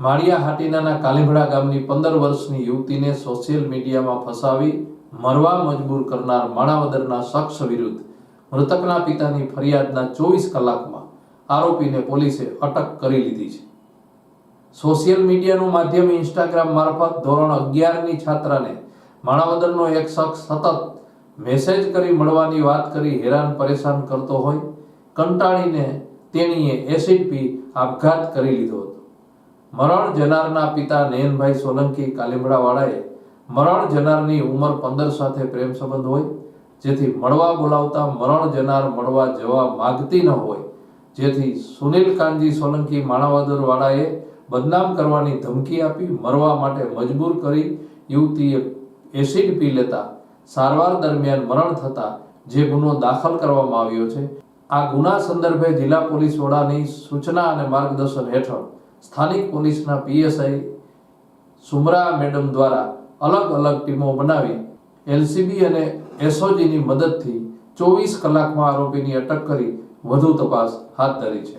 માળિયા હાટીનાના કાલીભડા ગામની 15 વર્ષની યુવતીને સોશિયલ મીડિયામાં ફસાવી મરવા મજબૂર કરનાર માણાવદરના શખ્સ વિરુદ્ધ મૃતકના પિતાની ફરિયાદના 24 કલાકમાં આરોપીને પોલીસે અટક કરી લીધી છે। સોશિયલ મીડિયાનું માધ્યમ ઇન્સ્ટાગ્રામ મારફત ધોરણ 11ની છાત્રાને માણાવદરનો એક શખ્સ સતત મેસેજ કરી મળવાની વાત કરી હેરાન પરેશાન કરતો હોય કંટાળીને તેણીએ એસિડ પી આપઘાત કરી લીધો હતો। મરણ જનારના પિતા નયનભાઈ સોલંકી કાલીમડાવાળાએ મરણ જનારની ઉંમર 15 સાથે પ્રેમ સંબંધ હોય જેથી મળવા બોલાવતા મરણ જનાર મળવા જવા માંગતી ન હોય જેથી સુનિલ કાનજી સોલંકી માણાવદરવાળાએ બદનામ કરવાની ધમકી આપી મરવા માટે મજબૂર કરી યુવતીએ એસિડ પી લેતા સારવાર દરમિયાન મરણ થતા જે ગુનો દાખલ કરવામાં આવ્યો છે। આ ગુના સંદર્ભે જિલ્લા પોલીસ વડાની સૂચના અને માર્ગદર્શન હેઠળ સ્થાનિક પોલીસના પીએસઆઈ સુમરા મેડમ દ્વારા અલગ અલગ ટીમો બનાવી એલસીબી અને એસઓજીની મદદથી 24 કલાકમાં આરોપીની અટક કરી વધુ તપાસ હાથ ધરી છે।